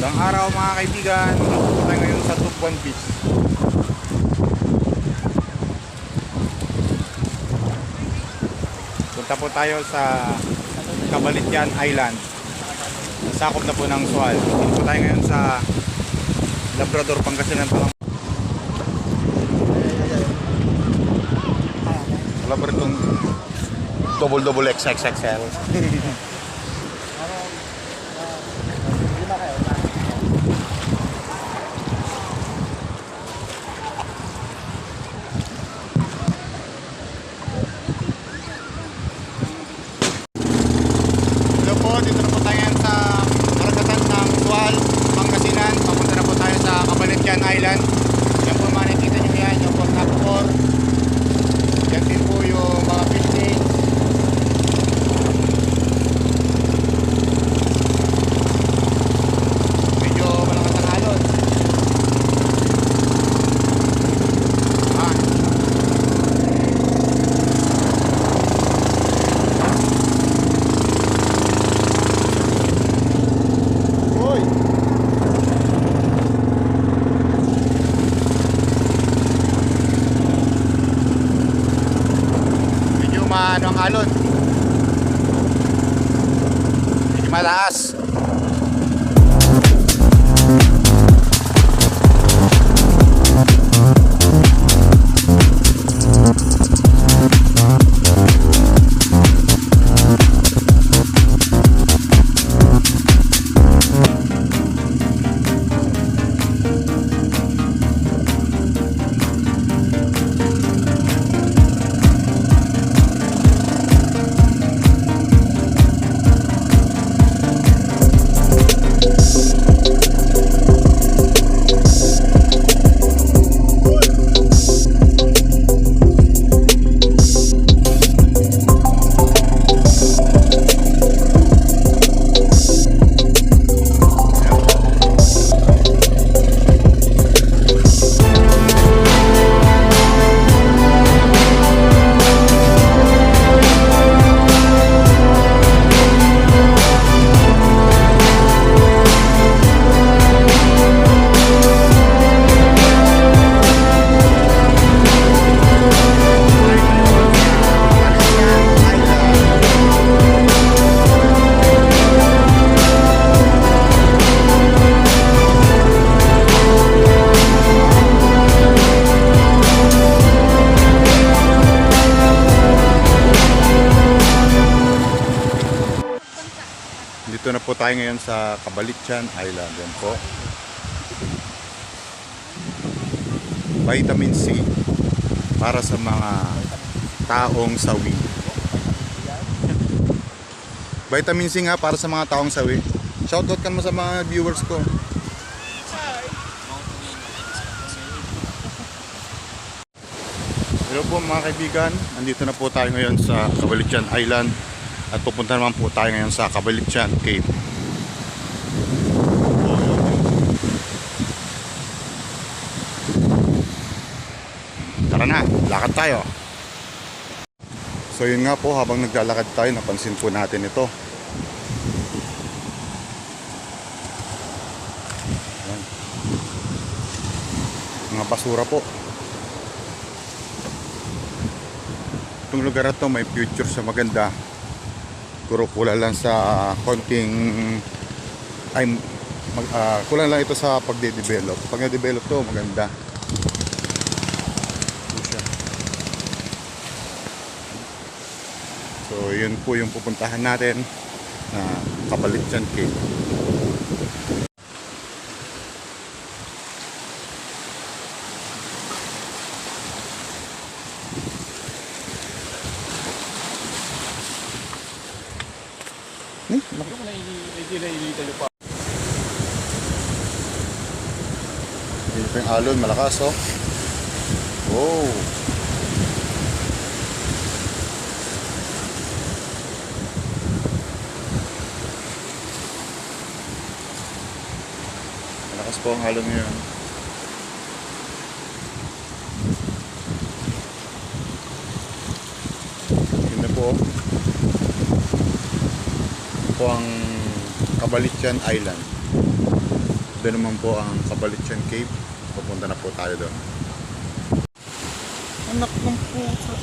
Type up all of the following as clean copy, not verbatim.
Magandang araw mga kaibigan. Nandito tayo ngayon sa Tubuan Beach. Punta po tayo sa Cabalitian Island. Sakop na po ng Sual. Dito po tayo ngayon sa Labrador, Pangasinan pa lang. Labrador double XXXL. Dito na po tayo sa karagatan ng Sual, Pangasinan. Papunta na po tayo sa Cabalitian Island. Yan po makikita nyo yan, yung Port Nacor. Yan din po yung mga building. Medyo malakas ang alon. Ano ang alon? Medyo mataas. Dito na po tayo ngayon sa Cabalitian Island. Yan po. Vitamin C para sa mga taong sawi. Vitamin C nga para sa mga taong sawi. Shoutout ka mo sa mga viewers ko. Hello po mga kaibigan. Nandito na po tayo ngayon sa Cabalitian Island. At pupunta naman po tayo ngayon sa Cabalitian Cave. Tara na, lakad tayo. So yun nga po, habang naglalakad tayo, napansin po natin ito. Ayan. Mga basura po. Itong lugar na to may future sa maganda. Kulang lang sa konting kulang lang ito sa pagde-develop. Pag na-develop to, maganda. So yun po yung pupuntahan natin na Cabalitian Cave. Dito yung alon, malakas oh. Wow. Malakas po ang alon ngayon. Yun po. Ito po ang Cabalitian Island. Ito naman po ang Cabalitsian Cave. Pupunta na po tayo doon. Anak ng pusa.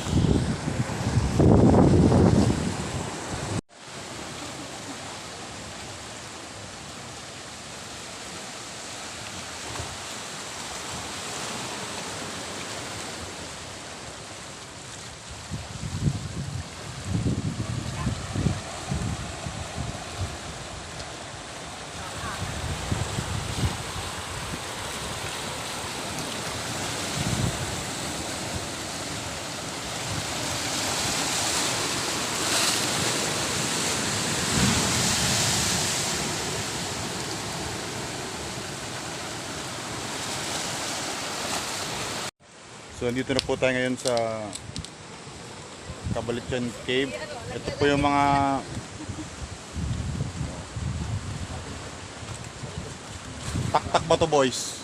So, dito na po tayo ngayon sa Cabalitsian Cave. Ito po yung mga tak-tak ba to, boys?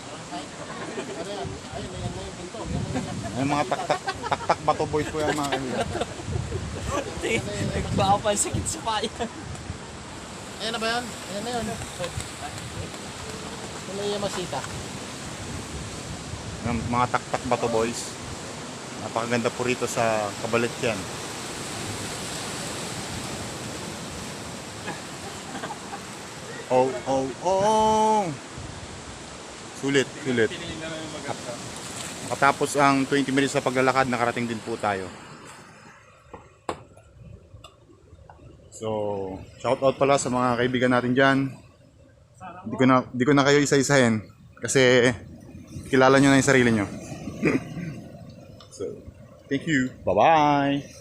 Yung mga tak-tak ba to, boys po yung mga kaibigan. Baka pa sakit sa paya. Ayan na ba yan? Ayan na yun. Wala yung masita. Yung mga tak-tak ba to, boys? Napakaganda po rito sa Cabalitsian. Oh, oh, oh! Sulit, sulit. Makatapos ang 20 minutes sa paglalakad, nakarating din po tayo. So, shout out pala sa mga kaibigan natin dyan. Di ko na kayo isa-isahin kasi kilala nyo na yung sarili nyo. So, thank you. Bye-bye!